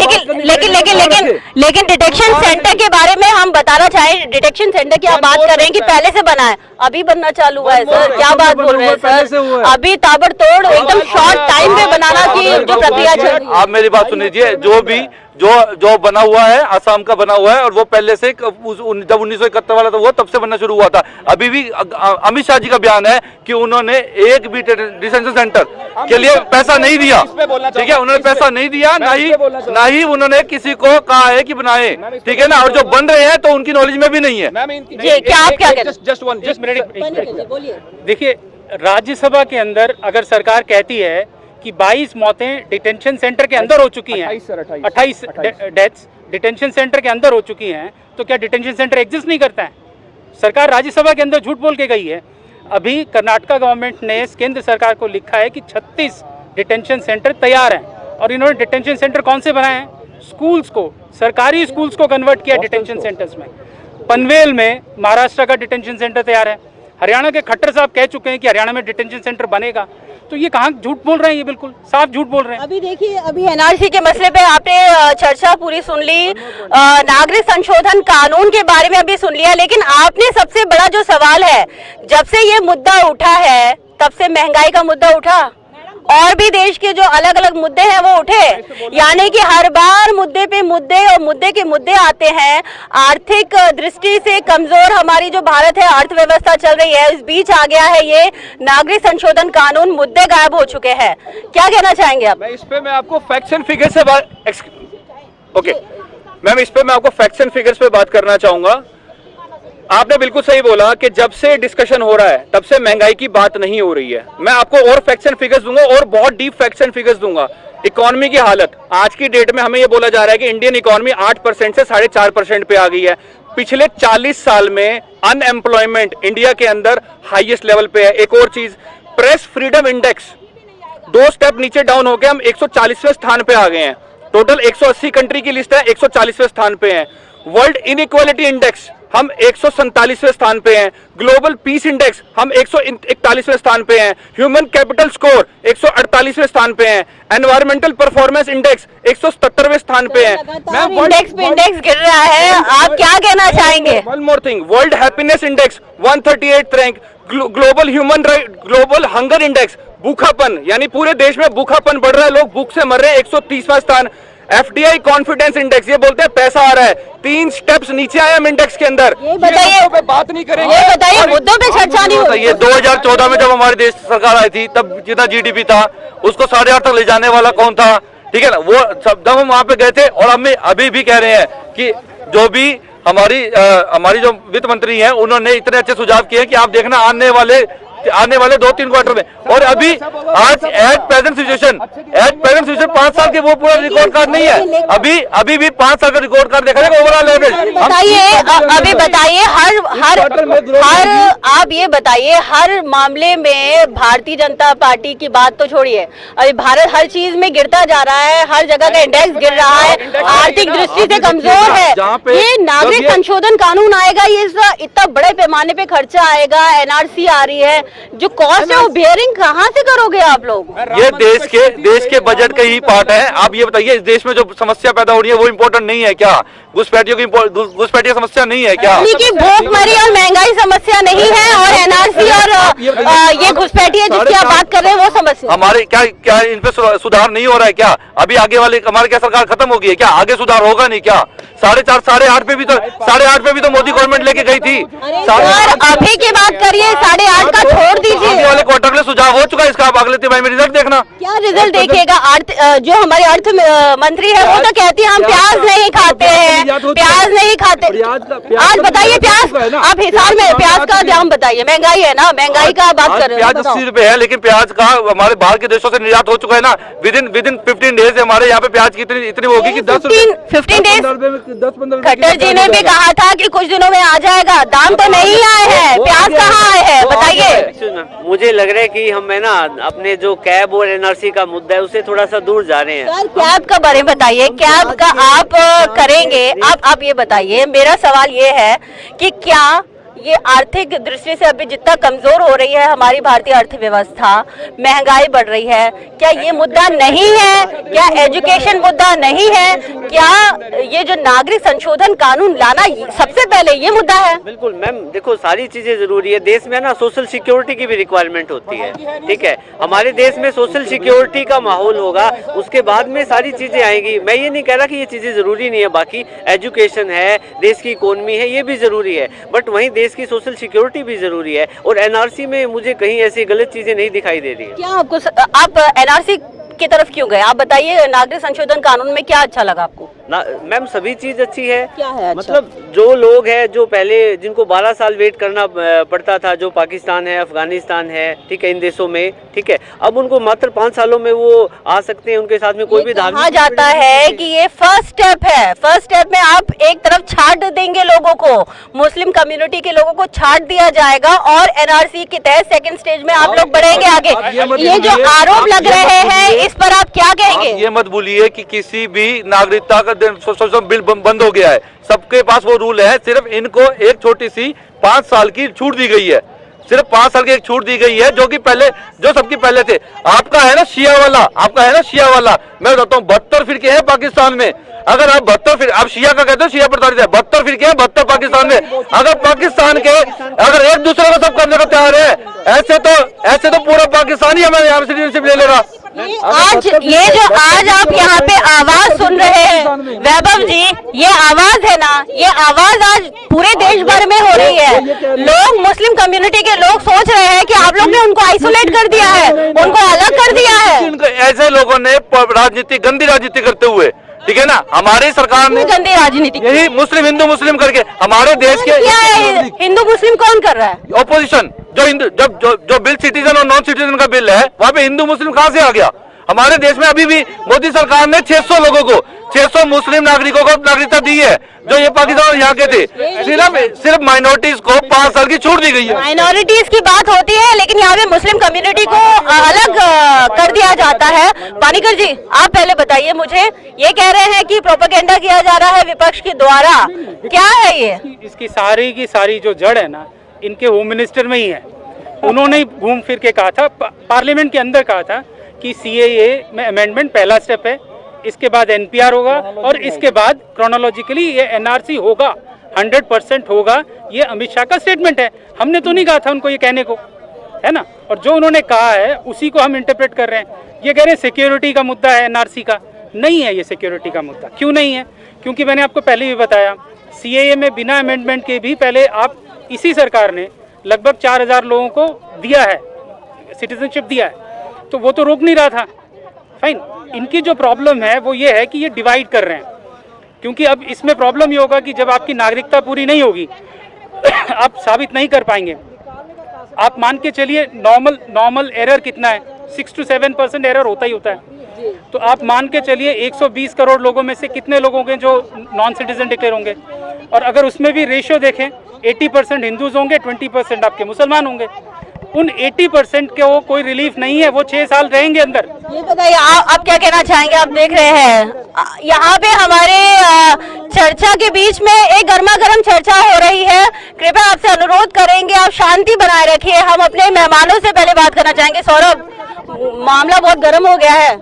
लेकिन डिटेक्शन सेंटर के बारे में हम बताना चाहें, डिटेक्शन सेंटर की आप बात कर रहे हैं कि पहले से बना है, अभी बनना चालू हुआ है सर, क्या बात बोल रहे हैं सर? अभी ताबड़तोड़ एकदम शॉर्ट टाइम में बनाना की जो प्रक्रिया चल रही है। आप मेरी बात सुन लीजिए, जो बना हुआ है आसाम का बना हुआ है, और वो पहले से जब 1971 वाला था वो तब से बनना शुरू हुआ था। अभी भी अमित शाह जी का बयान है कि उन्होंने एक भी डिटेंशन सेंटर के लिए पैसा नहीं दिया, ठीक है, उन्होंने पैसा नहीं दिया, ना ही उन्होंने किसी को कहा है कि बनाए, ठीक है ना, और जो बन रहे हैं तो उनकी नॉलेज में भी नहीं है। देखिए, राज्यसभा के अंदर अगर सरकार कहती है कि 22 मौतें डिटेंशन सेंटर के अंदर हो चुकी हैं, 28 डेथ्स डिटेंशन सेंटर के अंदर हो चुकी हैं, तो क्या डिटेंशन सेंटर एग्जिस्ट नहीं करता है? सरकार राज्यसभा के अंदर झूठ बोल के गई है। अभी कर्नाटका गवर्नमेंट ने केंद्र सरकार को लिखा है कि 36 डिटेंशन सेंटर तैयार हैं, और इन्होंने डिटेंशन सेंटर कौन से बनाए हैं? स्कूल्स को, सरकारी स्कूल्स को कन्वर्ट किया डिटेंशन सेंटर्स में। पनवेल में महाराष्ट्र का डिटेंशन सेंटर तैयार है, हरियाणा के खट्टर साहब कह चुके हैं कि हरियाणा में डिटेंशन सेंटर बनेगा। तो ये कहाँ झूठ बोल रहे हैं? ये बिल्कुल साफ झूठ बोल रहे हैं। अभी देखिए, अभी एनआरसी के मसले पे आपने चर्चा पूरी सुन ली, नागरिक संशोधन कानून के बारे में अभी सुन लिया, लेकिन आपने सबसे बड़ा जो सवाल है, जब से ये मुद्दा उठा है तब से महंगाई का मुद्दा उठा, और भी देश के जो अलग अलग मुद्दे हैं वो उठे, यानी कि हर बार मुद्दे पे मुद्दे और मुद्दे के मुद्दे आते हैं। आर्थिक दृष्टि से कमजोर हमारी जो भारत है, अर्थव्यवस्था चल रही है, इस बीच आ गया है ये नागरिक संशोधन कानून, मुद्दे गायब हो चुके हैं। क्या कहना चाहेंगे आप? मैं इस पे मैं आपको फैक्ट्स एंड फिगर्स से ओके मैम, इस पे मैं आपको फैक्ट्स एंड फिगर्स पे बात करना चाहूंगा। आपने बिल्कुल सही बोला कि जब से डिस्कशन हो रहा है तब से महंगाई की बात नहीं हो रही है। मैं आपको और फैक्ट्स एंड फिगर्स दूंगा और बहुत डीप फैक्ट्स एंड फिगर्स दूंगा। इकोनॉमी की हालत आज की डेट में हमें यह बोला जा रहा है कि इंडियन इकोनॉमी 8% से 4.5% पे आ गई है। पिछले 40 साल में अनएम्प्लॉयमेंट इंडिया के अंदर हाईएस्ट लेवल पे है। एक और चीज, प्रेस फ्रीडम इंडेक्स 2 स्टेप नीचे डाउन होकर हम 140वें स्थान पे आ गए हैं। टोटल 180 कंट्री की लिस्ट है, 140वें स्थान पे हैं। वर्ल्ड इनइक्वालिटी इंडेक्स हम 147वें स्थान पे हैं। ग्लोबल पीस इंडेक्स हम 141वें स्थान पे हैं। ह्यूमन कैपिटल स्कोर 148वें स्थान पे हैं। एनवायरमेंटल परफॉर्मेंस इंडेक्स 177वें स्थान पे हैं। इंडेक्स गिर रहा है, आप क्या कहना चाहेंगे? One more thing, world happiness index 138th rank. Global human right, global hunger index, भूखापन यानी पूरे देश में भूखापन बढ़ रहा है, लोग भूख से मर रहे हैं, 130वां स्थान। एफडीआई कॉन्फिडेंस इंडेक्स, ये बोलते हैं पैसा आ रहा है, 3 स्टेप्स नीचे आया हम इंडेक्स के अंदर। ये बताइए, बात नहीं करेंगे, ये बताइए, मुद्दों पे चर्चा नहीं होती। ये 2014 में जब हमारे देश सरकार आई थी तब जितना जीडीपी था उसको 8.5 तक ले जाने वाला कौन था? ठीक है ना, वो सब जब हम वहां पे गए थे। और हम अभी भी कह रहे हैं कि जो भी हमारी जो वित्त मंत्री हैं उन्होंने इतने अच्छे सुझाव किए कि आप देखना आने वाले 2-3 क्वार्टर में। और अभी आज एट प्रेजेंट सिचुएशन 5 साल के वो पूरा रिकॉर्ड कार्ड नहीं है। अभी भी 5 साल का रिकॉर्ड कार्ड देखा जाएगा ओवरऑल एवरेज। बताइए, अभी बताइए, हर आप ये बताइए, हर मामले में भारतीय जनता पार्टी की बात तो छोड़िए, अभी भारत हर चीज में गिरता जा रहा है, हर जगह का इंडेक्स गिर रहा है, आर्थिक दृष्टि से कमजोर है। ये नागरिक संशोधन कानून आएगा, ये इतना बड़े पैमाने पे खर्चा आएगा, एनआरसी आ रही है, जो कॉस्ट है वो बेयरिंग कहाँ से करोगे आप लोग? ये देश के बजट का ही पार्ट है। आप ये बताइए, इस देश में जो समस्या पैदा हो रही है वो इम्पोर्टेंट नहीं है क्या? घुसपैठियों समस्या नहीं है क्या? कि भूखमरी और महंगाई समस्या नहीं है, और एनआरसी और ये घुसपैठी है जिसकी आप बात कर रहे हैं वो समस्या। हमारे क्या इन पे सुधार नहीं हो रहा है क्या? अभी आगे वाली हमारी क्या सरकार खत्म हो गई है क्या? आगे सुधार होगा नहीं क्या? 4.5 8.5 पे भी तो मोदी गवर्नमेंट लेके गई थी। अभी की बात करिए, 8.5 का छोड़ दीजिए। आगे वाले क्वार्टर में सुझाव हो चुका है इसका, आप अगले तिमाही में रिजल्ट देखना। क्या रिजल्ट देखिएगा? जो हमारे अर्थ मंत्री है वो तो कहती है हम प्याज नहीं खाते हैं, प्याज नहीं खाते। आज बताइए, प्याज आप हिसार में प्याज का दाम बताइए, महंगाई है ना, महंगाई का बात कर रहे हैं। प्याज 80 रुपए है, लेकिन प्याज का हमारे बाहर के देशों से निर्यात हो चुका है ना। विदिन 15 डेज हमारे यहाँ पे प्याज की इतनी होगी कि 15 डेज। खट्टर जी ने भी कहा था कि कुछ दिनों में आ जाएगा, दाम तो नहीं आए हैं, प्याज कहाँ आए हैं बताइए। मुझे लग रहा है कि हम है ना अपने जो कैब और एनआरसी का मुद्दा है उससे थोड़ा सा दूर जा रहे हैं। सर, कैब का बारे में बताइए, कैब का आप करेंगे? आप ये बताइए, मेरा सवाल ये है कि क्या ये आर्थिक दृष्टि से अभी जितना कमजोर हो रही है हमारी भारतीय अर्थव्यवस्था, महंगाई बढ़ रही है, क्या ये मुद्दा नहीं है? क्या एजुकेशन मुद्दा नहीं है? क्या ये जो नागरिक संशोधन कानून लाना सबसे पहले ये मुद्दा है? बिल्कुल मैम, देखो सारी चीजें जरूरी है। देश में ना सोशल सिक्योरिटी की भी रिक्वायरमेंट होती है, ठीक है। हमारे देश में सोशल सिक्योरिटी का माहौल होगा, उसके बाद में सारी चीजें आएंगी। मैं ये नहीं कह रहा कि ये चीजें जरूरी नहीं है, बाकी एजुकेशन है, देश की इकोनॉमी है, ये भी जरूरी है, बट वहीं देश की सोशल सिक्योरिटी भी जरूरी है। और एनआरसी में मुझे कहीं ऐसी गलत चीजें नहीं दिखाई दे रही है। क्या आपको, आप एनआरसी की तरफ क्यों गए? आप बताइए, नागरिक संशोधन कानून में क्या अच्छा लगा आपको? मैम सभी चीज अच्छी है। क्या है अच्छा? मतलब जो लोग हैं जो पहले जिनको 12 साल वेट करना पड़ता था, जो पाकिस्तान है, अफगानिस्तान है, ठीक है, इन देशों में, ठीक है, अब उनको मात्र 5 सालों में वो आ सकते हैं, उनके साथ में कोई भी कहा जाता है कि ये फर्स्ट स्टेप है। फर्स्ट स्टेप में आप एक तरफ छाट देंगे लोगों को, मुस्लिम कम्युनिटी के लोगों को छाट दिया जाएगा, और एनआरसी के तहत सेकंड स्टेज में आप लोग बढ़ेंगे आगे। ये जो आरोप लग रहे हैं इस पर आप क्या कहेंगे? ये मत भूलिए कि किसी भी नागरिकता का बिल बंद हो गया है, सबके पास वो रूल है। सिर्फ इनको एक छोटी सी 5 साल की छूट दी गई है, सिर्फ 5 साल की एक छूट दी गई है, जो कि पहले जो सबकी थे। आपका है ना शिया वाला, मैं बताता हूँ 72 फिरके हैं पाकिस्तान में। अगर आप 72 फिर आप शिया का कहते हो, शिया प्रताड़ित है, 72 फिर क्या 72 पाकिस्तान में, अगर पाकिस्तान के अगर एक दूसरे को सब करने को तैयार है, ऐसे तो पूरा पाकिस्तान ही हमें यहाँ सिटीजनशिप ले लेगा। आज ये जो आज आप यहाँ पे आवाज सुन रहे हैं वैभव जी, ये आवाज है ना, ये आवाज आज पूरे देश भर में हो रही है। लोग, मुस्लिम कम्युनिटी के लोग सोच रहे हैं कि आप लोग ने उनको आइसोलेट कर दिया है, उनको अलग कर दिया है। ऐसे लोगों ने राजनीति, गंदी राजनीति करते हुए, ठीक है ना, हमारी सरकार ने गंदी राजनीति, यही मुस्लिम हिंदू मुस्लिम करके हमारे देश के क्या है, हिंदू मुस्लिम कौन कर रहा है? ऑपोजिशन। जो हिंदू जो बिल सिटीजन और नॉन सिटीजन का बिल है, वहाँ पे हिंदू मुस्लिम कहाँ से आ गया? हमारे देश में अभी भी मोदी सरकार ने 600 लोगों को, 600 मुस्लिम नागरिकों को नागरिकता दी है, जो ये पाकिस्तान और यहाँ के थे। सिर्फ माइनॉरिटीज को 5 साल की छूट दी गई है। माइनॉरिटीज की बात होती है, लेकिन यहाँ पे मुस्लिम कम्युनिटी को अलग कर दिया जाता है। पानीकर जी, आप पहले बताइए मुझे, ये कह रहे हैं कि प्रोपेगेंडा किया जा रहा है विपक्ष के द्वारा, क्या है ये? इसकी सारी की सारी जो जड़ है ना, इनके होम मिनिस्टर में ही है। उन्होंने ही घूम फिर के कहा था, पार्लियामेंट के अंदर कहा था कि सीएए में अमेंडमेंट पहला स्टेप है, इसके बाद एनपीआर होगा और इसके बाद क्रोनोलॉजिकली ये एनआरसी होगा, 100% होगा। ये अमित शाह का स्टेटमेंट है, हमने तो नहीं कहा था उनको ये कहने को, है ना। और जो उन्होंने कहा है उसी को हम इंटरप्रेट कर रहे हैं। ये कह रहे हैं सिक्योरिटी का मुद्दा है एनआरसी का, नहीं है ये सिक्योरिटी का मुद्दा। क्यों नहीं है? क्योंकि मैंने आपको पहले भी बताया, सीएए में बिना अमेंडमेंट के भी पहले इसी सरकार ने लगभग 4000 लोगों को दिया है, सिटीजनशिप दिया है, तो वो तो रोक नहीं रहा था। फाइन, इनकी जो प्रॉब्लम है वो ये है कि ये डिवाइड कर रहे हैं, क्योंकि अब इसमें प्रॉब्लम ये होगा कि जब आपकी नागरिकता पूरी नहीं होगी आप साबित नहीं कर पाएंगे। आप मान के चलिए नॉर्मल एरर कितना है, 6 to 7% एरर होता ही होता है। तो आप मान के चलिए 120 करोड़ लोगों में से कितने लोग होंगे जो नॉन सिटीजन डिक्लेयर होंगे, और अगर उसमें भी रेशियो देखें 80% हिंदूज होंगे, 20% आपके मुसलमान होंगे। उन 80% के वो कोई रिलीफ नहीं है, वो 6 साल रहेंगे अंदर। ये बताइए आप क्या कहना चाहेंगे? आप देख रहे हैं यहाँ पे हमारे चर्चा के बीच में एक गर्मा गर्म चर्चा हो रही है। कृपया आपसे अनुरोध करेंगे आप शांति बनाए रखिए। हम अपने मेहमानों से पहले बात करना चाहेंगे। सौरभ, मामला बहुत गर्म हो गया है,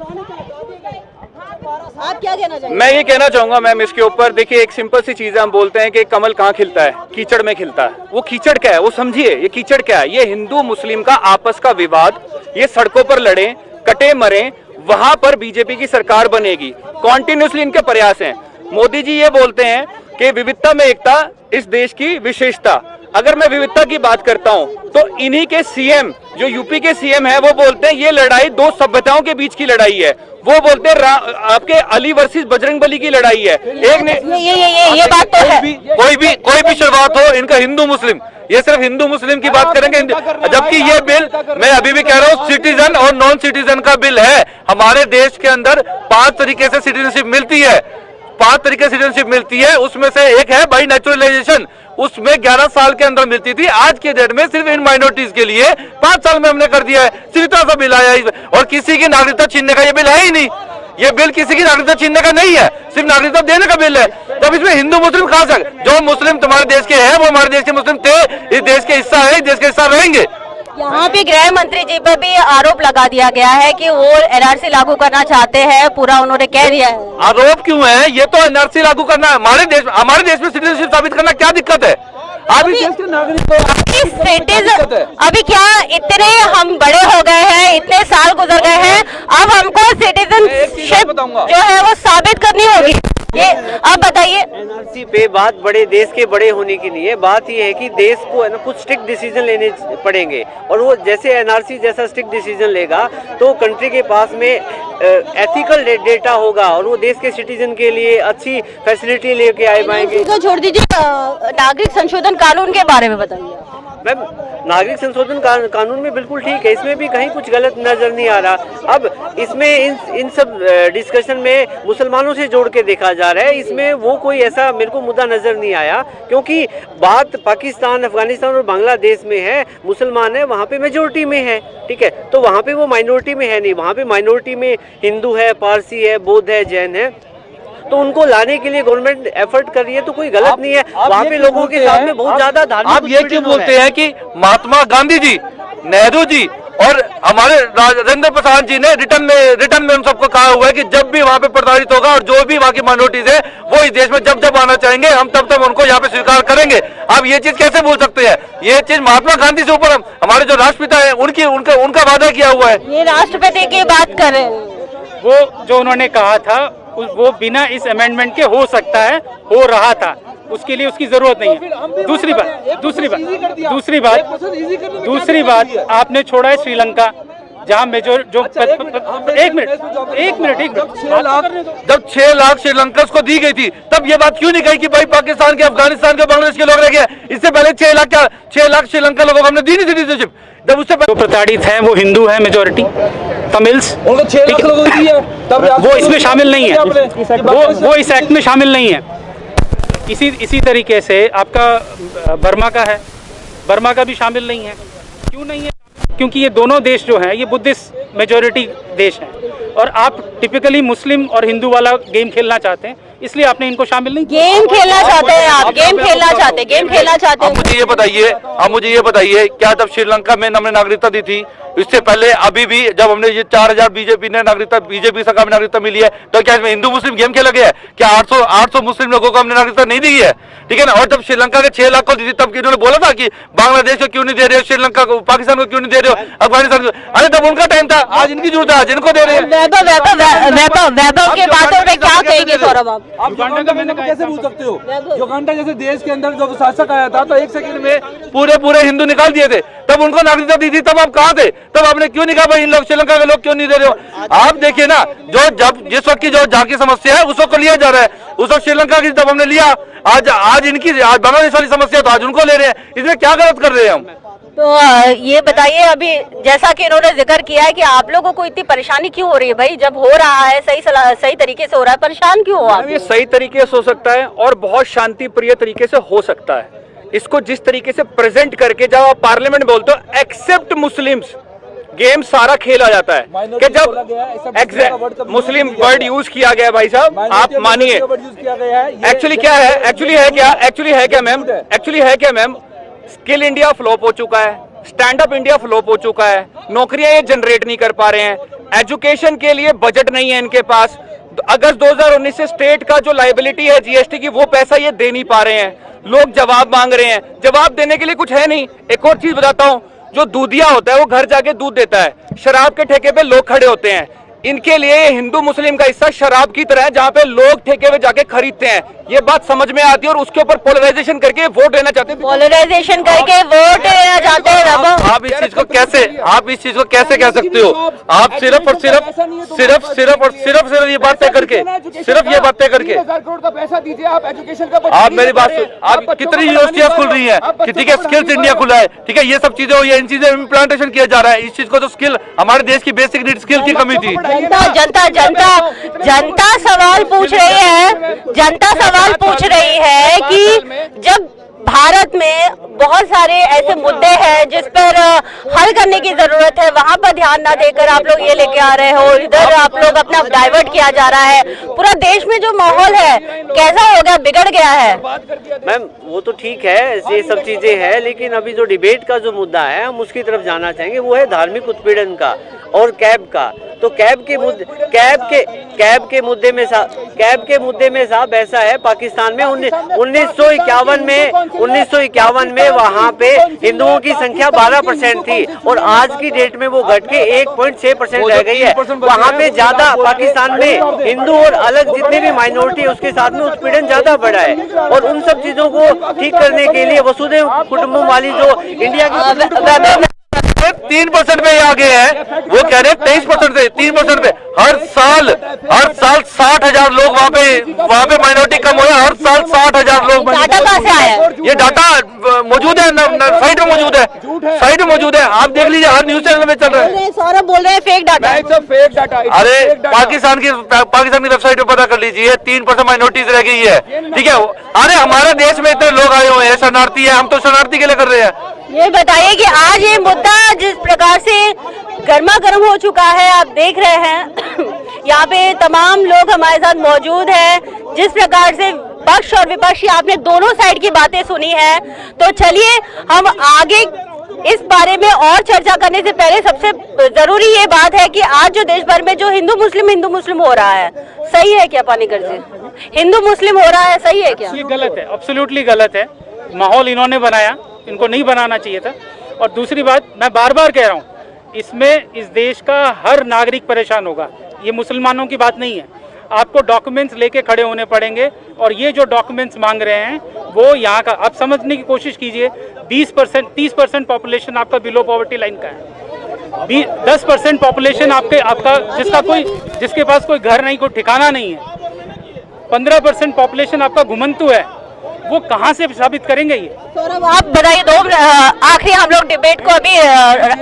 आप क्या कहना चाहेंगे? मैं ये कहना चाहूंगा मैम, इसके ऊपर देखिए, एक सिंपल सी चीज है, हम बोलते हैं कि कमल कहाँ खिलता है? कीचड़ में खिलता है। वो कीचड़ क्या है वो समझिए, ये कीचड़ क्या है? ये हिंदू मुस्लिम का आपस का विवाद, ये सड़कों पर लड़े, कटे मरे, वहां पर बीजेपी की सरकार बनेगी। कॉन्टिन्यूसली इनके प्रयास हैं। मोदी जी ये बोलते हैं कि विविधता में एकता इस देश की विशेषता। अगर मैं विविधता की बात करता हूं तो इन्हीं के सीएम, जो यूपी के सीएम है, वो बोलते हैं ये लड़ाई 2 सभ्यताओं के बीच की लड़ाई है। वो बोलते हैं आपके अली वर्सेस बजरंगबली की लड़ाई है। एक ने ये बात तो है। कोई भी शुरुआत हो, इनका हिंदू मुस्लिम, ये सिर्फ हिंदू मुस्लिम की बात करेंगे, जबकि ये बिल, मैं अभी भी कह रहा हूँ, सिटीजन और नॉन सिटीजन का बिल है। हमारे देश के अंदर 5 तरीके से सिटीजनशिप मिलती है, 5 तरीके से सिटीजनशिप मिलती है। उसमें से एक है बाई नेचुरलाइजेशन, उसमें 11 साल के अंदर मिलती थी। आज के डेट में सिर्फ इन माइनॉरिटीज के लिए 5 साल में हमने कर दिया है। सिर्फ सा बिल आया है, और किसी की नागरिकता छीनने का ये बिल है ही नहीं। ये बिल किसी की नागरिकता छीनने का नहीं है, सिर्फ नागरिकता देने का बिल है। तब इसमें हिंदू मुस्लिम कहां से? जो मुस्लिम तुम्हारे देश के हैं वो हमारे देश के मुस्लिम थे, इस देश के हिस्सा है, इस देश के हिस्सा रहेंगे। यहाँ पे गृह मंत्री जी पर भी आरोप लगा दिया गया है कि वो एनआरसी लागू करना चाहते हैं, पूरा उन्होंने कह दिया है। आरोप क्यों है? ये तो एनआरसी लागू करना है। हमारे देश में सिटीजनशिप साबित करना क्या दिक्कत है? अभी अभी क्या इतने हम बड़े हो गए हैं, इतने साल गुजर गए हैं, अब हमको सिटीजनशिप जो है वो साबित करनी होगी। ये अब बताइए, एनआरसी पे बात बड़े देश के बड़े होने की नहीं है, बात ये है कि देश को है ना कुछ स्ट्रिक्ट डिसीजन लेने पड़ेंगे, और वो जैसे एनआरसी जैसा स्ट्रिक्ट डिसीजन लेगा तो कंट्री के पास में एथिकल डेटा होगा, और वो देश के सिटीजन के लिए अच्छी फैसिलिटी लेके आए पाएंगे। तो छोड़ दीजिए, नागरिक संशोधन कानून के बारे में बताइए। मैम, नागरिक संशोधन कानून में बिल्कुल ठीक है, इसमें भी कहीं कुछ गलत नजर नहीं आ रहा। अब इसमें इन सब डिस्कशन में मुसलमानों से जोड़ के देखा जा रहा है, इसमें वो कोई ऐसा मेरे को मुद्दा नजर नहीं आया, क्योंकि बात पाकिस्तान, अफगानिस्तान और बांग्लादेश में है, मुसलमान है, वहाँ पे मेजोरिटी में है, ठीक है, तो वहाँ पे वो माइनॉरिटी में है नहीं। वहाँ पे माइनॉरिटी में हिंदू है, पारसी है, बौद्ध है, जैन है, तो उनको लाने के लिए गवर्नमेंट एफर्ट कर रही है, तो कोई गलत नहीं है। वहाँ पे लोगों के साथ में बहुत ज्यादा धार्मिक आप ये क्यों बोलते हैं कि महात्मा गांधी जी, नेहरू जी और हमारे राजेंद्र प्रसाद जी ने रिटर्न में हम सबको कहा हुआ है कि जब भी वहां पे प्रताड़ित होगा और जो भी वहां की माइनॉरिटीज है वो इस देश में जब जब आना चाहेंगे हम तब तब उनको यहाँ पे स्वीकार करेंगे। आप ये चीज कैसे बोल सकते हैं? ये चीज महात्मा गांधी से ऊपर हमारे जो राष्ट्रपिता है उनका वादा किया हुआ है। ये राष्ट्रपति की बात कर रहे हैं। वो जो उन्होंने कहा था वो बिना इस अमेंडमेंट के हो सकता है, हो रहा था, उसके लिए उसकी जरूरत नहीं है। दूसरी बात आपने छोड़ा है श्रीलंका, जहाँ मेजोर जो एक मिनट जब 6 लाख श्रीलंका को दी गई थी तब ये बात क्यों नहीं कही कि भाई पाकिस्तान के, अफगानिस्तान के, बांग्लादेश के लोग रह गए? इससे पहले 6 लाख श्रीलंका लोगों को हमने दी नहीं सिटीजनशिप। जब उससे जो प्रताड़ित हैं वो हिंदू है, मेजोरिटी तमिल्स, उनको 6 लाख लोगों को दी है, तब वो इसमें शामिल नहीं है, वो इस एक्ट में शामिल नहीं है। इसी तरीके से आपका बर्मा का है, बर्मा का भी शामिल नहीं है। क्यों नहीं है? क्योंकि ये दोनों देश जो हैं ये बुद्धिस्ट मेजोरिटी देश हैं और आप टिपिकली मुस्लिम और हिंदू वाला गेम खेलना चाहते हैं, इसलिए आपने इनको शामिल नहीं किया। गेम खेलना चाहते हैं आप, गेम खेलना चाहते हैं। आप मुझे ये बताइए क्या जब श्रीलंका में हमने नागरिकता दी थी, इससे पहले अभी भी जब हमने ये 4000 बीजेपी सरकार में नागरिकता मिली है, तो क्या इसमें हिंदू मुस्लिम गेम खेला गया है? क्या 800 मुस्लिम लोगों को हमने नागरिकता नहीं दी है? ठीक है ना। और जब श्रीलंका के 6 लाख को दी थी तब इन्होंने बोला था कि बांग्लादेश को क्यों नहीं दे रहे हो, श्रीलंका को, पाकिस्तान को क्यों नहीं दे रहे हो, अफगानिस्तान को? अरे तब उनका टाइम था, आज इनकी जरूरत है, आज इनको दे रहे हैं। वैभव के बातों पे क्या कहेंगे सौरभ आप? युगांडा का कैसे भूल सकते हो? युगांडा जैसे देश के अंदर जब शासक आया था तो 1 सेकंड में पूरे हिंदू निकाल दिए थे, तब उनको नागरिकता दी थी, तब आप कहाँ थे? तब आपने क्यों नहीं कहा भाई इन लोग श्रीलंका के लोग क्यों नहीं दे रहे हो? आप देखिए ना, जिस वक्त की जहाँ की समस्या है उस वक्त को लिया जा रहा है, उस वक्त श्रीलंका की तब हमने लिया, आज बांग्लादेश वाली समस्या तो आज उनको ले रहे हैं। इसमें क्या गलत कर रहे हैं हम? तो ये बताइए, अभी जैसा कि इन्होंने जिक्र किया है कि आप लोगों को इतनी परेशानी क्यों हो रही है? भाई जब हो रहा है सही तरीके से हो रहा है, परेशान क्यों हो आप? ये सही तरीके से हो सकता है और बहुत शांति प्रिय तरीके से हो सकता है। इसको जिस तरीके से प्रेजेंट करके जब आप पार्लियामेंट में बोलते हो एक्सेप्ट मुस्लिम्स, गेम सारा खेला जाता है कि जब मुस्लिम वर्ड यूज किया गया भाई साहब, आप मानिए एक्चुअली है क्या मैम, स्किल इंडिया फ्लॉप हो चुका है, स्टैंड अप इंडिया फ्लॉप हो चुका है, नौकरियां ये जनरेट नहीं कर पा रहे हैं, एजुकेशन के लिए बजट नहीं है इनके पास, अगस्त 2019 से स्टेट का जो लायबिलिटी है जीएसटी की वो पैसा ये दे नहीं पा रहे हैं, लोग जवाब मांग रहे हैं, जवाब देने के लिए कुछ है नहीं। एक और चीज बताता हूं, जो दूधिया होता है वो घर जाके दूध देता है, शराब के ठेके पे लोग खड़े होते हैं, इनके लिए हिंदू मुस्लिम का हिस्सा शराब की तरह है जहां पे लोग ठेके पे जाके खरीदते हैं। ये बात समझ में आती है और उसके ऊपर पोलराइजेशन करके वोट देना चाहते हैं, पोलराइजेशन करके वोट देना चाहते हैं। आप इस चीज को कैसे कह सकते हो? आप सिर्फ ये बात तय करके, पैसा दीजिए आप एजुकेशन का। आप मेरी बात सुन, आप कितनी यूनिवर्सिटियां खुल रही हैं, ठीक है, स्किल्स इंडिया खुला है, ठीक है, ये सब चीजें इन चीजें इम्प्लांटेशन किया जा रहा है। इस चीज को तो स्किल, हमारे देश की बेसिक नीड स्किल की कमी थी। जनता सवाल पूछ रही है कि जब भारत में बहुत सारे ऐसे मुद्दे हैं जिस पर हल करने की जरूरत है, वहां पर ध्यान ना देकर आप लोग ये लेके आ रहे हो, इधर आप लोग अपना डाइवर्ट किया जा रहा है। पूरा देश में जो माहौल है कैसा हो गया, बिगड़ गया है। मैम वो तो ठीक है, ये सब चीजें हैं, लेकिन अभी जो डिबेट का जो मुद्दा है हम उसकी तरफ जाना चाहेंगे, वो है धार्मिक उत्पीड़न का और कैब का। तो कैब के मुद्दे में साहब ऐसा है, पाकिस्तान में 1951 में वहाँ पे हिंदुओं की संख्या 12% थी और आज की डेट में वो घट के 1.6% रह गई है। वहाँ पे ज्यादा, पाकिस्तान में हिंदू और अलग जितने भी माइनॉरिटी है उसके साथ में उत्पीड़न ज्यादा बढ़ा है और उन सब चीजों को ठीक करने के लिए वसुधैव कुटुंबकम वाली जो इंडिया की 3% पे आ गए हैं, वो कह रहे हैं 23% से 3% पे। हर साल 60,000 लोग वहाँ पे माइनॉरिटी कम हुए, हर साल 60,000 लोग। डाटा कहाँ से आया? ये डाटा मौजूद है, साइट में मौजूद है, आप देख लीजिए, हर न्यूज चैनल में चल रहा है। सौरभ बोल रहे हैं फेक डाटा। अरे पाकिस्तान की वेबसाइट पे पता कर लीजिए, 3% माइनॉरिटीज रह गई है, ठीक है। अरे हमारे देश में इतने लोग आए हुए हैं, शरणार्थी है, हम तो शरणार्थी के लिए कर रहे हैं। ये बताइए कि आज ये मुद्दा जिस प्रकार से गर्मा गर्म हो चुका है, आप देख रहे हैं यहाँ पे तमाम लोग हमारे साथ मौजूद हैं, जिस प्रकार से पक्ष और विपक्ष आपने दोनों साइड की बातें सुनी है। तो चलिए हम आगे इस बारे में और चर्चा करने से पहले सबसे जरूरी ये बात है कि आज जो देश भर में जो हिंदू मुस्लिम हो रहा है, सही है क्या पानीगढ़ से? हिंदू मुस्लिम हो रहा है, सही है क्या? ये गलत है, अब्सोल्युटली गलत है। माहौल इन्होंने बनाया, इनको नहीं बनाना चाहिए था। और दूसरी बात, मैं बार बार कह रहा हूँ, इसमें इस देश का हर नागरिक परेशान होगा। ये मुसलमानों की बात नहीं है। आपको डॉक्यूमेंट्स लेके खड़े होने पड़ेंगे, और ये जो डॉक्यूमेंट्स मांग रहे हैं वो यहाँ का, आप समझने की कोशिश कीजिए, 30% पॉपुलेशन आपका बिलो पॉवर्टी लाइन का है, 10% पॉपुलेशन आपका जिसके पास कोई घर नहीं, कोई ठिकाना नहीं है, 15% पॉपुलेशन आपका घुमंतु है। वो कहाँ से साबित करेंगे ये? सौरभ, आप बताइए, दो आखिरी हम लोग डिबेट को अभी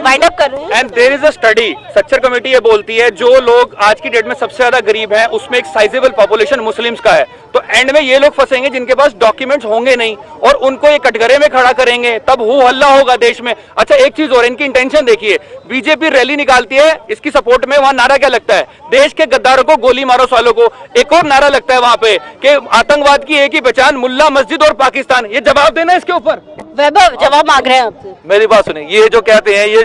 वाइंड अप कर रहे हैं। And there is a study, Sachar committee ये बोलती है जो लोग आज की डेट में सबसे ज्यादा गरीब हैं उसमें एक साइजेबल पॉपुलेशन मुस्लिम्स का है। तो एंड में ये लोग फंसेंगे जिनके पास डॉक्यूमेंट्स होंगे नहीं, और उनको ये कटघरे में खड़ा करेंगे, तब हो हल्ला होगा देश में। अच्छा, एक चीज और, इनकी इंटेंशन देखिए, बीजेपी रैली निकालती है इसकी सपोर्ट में, वहां नारा क्या लगता है? देश के गद्दारों को गोली मारो सालों को। एक और नारा लगता है वहां पे कि आतंकवाद की एक ही पहचान, मुल्ला मस्जिद और पाकिस्तान। ये जवाब देना इसके ऊपर। वैभव, जवाब मांग रहे हैं आपसे। मेरी बात सुनिए, ये जो कहते हैं, ये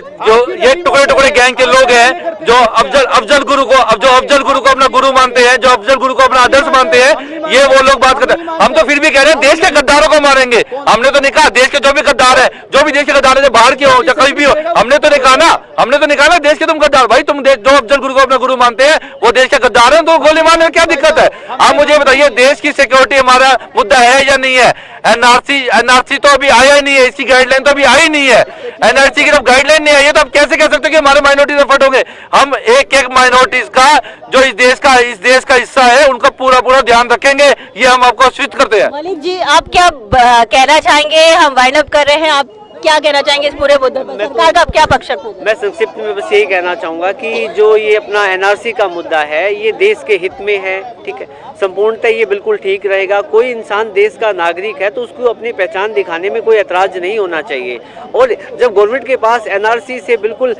टुकड़े टुकड़े गैंग के लोग हैं जो अफजल गुरु को अपना गुरु मानते हैं, जो अफजल गुरु को अपना आदर्श मानते हैं, ये वो लोग बात करते हैं। हम तो फिर भी कह रहे हैं देश के गद्दारों को मारेंगे। हमने तो नहीं कहा देश के जो भी गद्दार है, जो भी देश के गद्दार है, जो बाहर के हो, जो कहीं भी हो, हमने तो नहीं कहा ना देश के तुम गद्दार। भाई तुम जो अफजल गुरु को अपना गुरु मानते हैं वो देश के गद्दार हैं, तो गोली मारने में क्या दिक्कत है? आप मुझे बताइए, देश की सिक्योरिटी हमारा मुद्दा है या नहीं है? एनआरसी तो अभी आया ही नहीं है, इसकी गाइडलाइन तो अभी आई नहीं है। एनआरसी की जब गाइडलाइन नहीं आई है तो आप कैसे कह सकते हो कि हमारे माइनॉरिटीज एफर्ट होंगे? हम एक माइनॉरिटीज का जो इस देश का हिस्सा है उनका पूरा ध्यान रखेंगे, ये हम आपको आश्वस्त करते हैं। मलिक जी, आप क्या कहना चाहेंगे? हम वाइंड अप कर रहे हैं, आप क्या कहना चाहेंगे इस पूरे मुद्दे पर? सरकार का क्या पक्ष रखना? मैं संक्षिप्त में बस यही कहना चाहूँगा कि जो ये अपना एनआरसी का मुद्दा है ये देश के हित में है, ठीक है, संपूर्णतः ये बिल्कुल ठीक रहेगा। कोई इंसान देश का नागरिक है तो उसको अपनी पहचान दिखाने में कोई ऐतराज नहीं होना चाहिए। और जब गवर्नमेंट के पास एनआरसी से बिल्कुल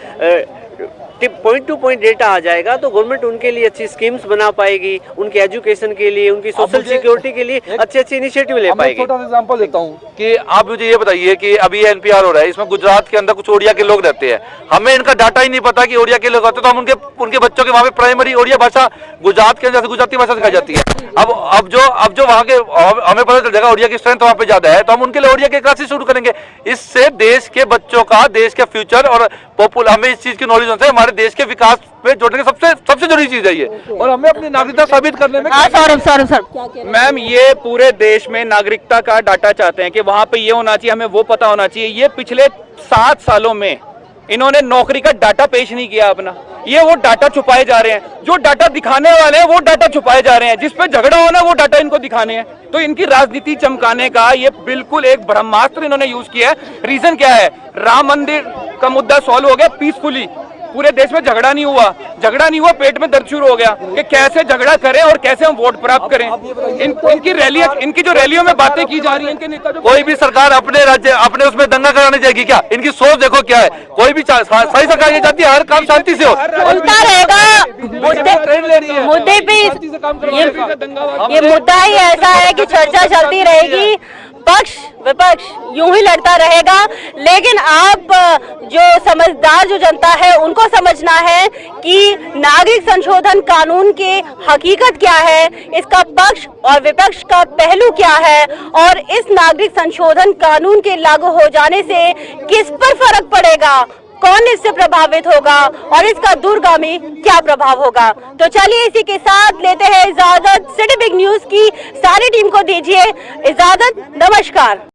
पॉइंट टू पॉइंट डेटा आ जाएगा तो गवर्नमेंट उनके लिए अच्छी स्कीम्स बना पाएगी, उनके एजुकेशन के लिए, उनकी सोशल सिक्योरिटी के लिए अच्छे इनिशिएटिव ले पाएगी। छोटा सा एग्जांपल देता हूँ कि आप मुझे ये बताइए कि अभी एनपीआर हो रहा है, इसमें गुजरात के अंदर कुछ ओडिया के लोग रहते हैं, हमें इनका डाटा ही नहीं पता कि ओडिया के लोग आते, तो हम उनके बच्चों के वहाँ पे प्राइमरी ओडिया भाषा, गुजरात के अंदर गुजराती भाषा सिखाई जाती है। अब जो वहाँ के हमें पता चल जाएगा ओडिया की स्ट्रेंथ वहाँ पे ज्यादा है, तो हम उनके लिए ओडिया के क्लासेस शुरू करेंगे। इससे देश के बच्चों का, देश के फ्यूचर और हमें इस चीज की नॉलेज होता है, हमारे देश के विकास पे जोड़ने की सबसे जरूरी चीज है ये, और हमें अपनी नागरिकता साबित करने में। सौरभ, मैम, ये पूरे देश में नागरिकता का डाटा चाहते हैं कि वहां पे ये होना चाहिए, हमें वो पता होना चाहिए। ये पिछले 7 सालों में इन्होंने नौकरी का डाटा पेश नहीं किया अपना, ये वो डाटा छुपाए जा रहे हैं। जो डाटा दिखाने वाले हैं वो डाटा छुपाए जा रहे हैं, जिस पे झगड़ा होना वो डाटा इनको दिखाने हैं। तो इनकी राजनीति चमकाने का ये बिल्कुल एक ब्रह्मास्त्र इन्होंने यूज किया है। रीजन क्या है? राम मंदिर का मुद्दा सॉल्व हो गया पीसफुली, पूरे देश में झगड़ा नहीं हुआ, पेट में दर्द शुरू हो गया कि कैसे झगड़ा करें और कैसे हम वोट प्राप्त करें। इनकी जो रैलियों में बातें की जा रही हैं, इनके नेता कोई भी सरकार अपने राज्य अपने उसमें दंगा कराने जाएगी क्या? इनकी सोच देखो क्या है। कोई भी सही सरकार ये चाहती है हर काम शांति से हो, उल्टा रहेगा मुद्दे पे। ये मुद्दा ही ऐसा है कि चर्चा चलती रहेगी, पक्ष विपक्ष यूं ही लड़ता रहेगा, लेकिन आप जो समझदार जो जनता है उनको समझना है कि नागरिक संशोधन कानून की हकीकत क्या है, इसका पक्ष और विपक्ष का पहलू क्या है, और इस नागरिक संशोधन कानून के लागू हो जाने से किस पर फर्क पड़ेगा, कौन इससे प्रभावित होगा और इसका दूरगामी क्या प्रभाव होगा। तो चलिए इसी के साथ लेते हैं इजाजत। सिटी बिग न्यूज की सारी टीम को दीजिए इजाजत। नमस्कार।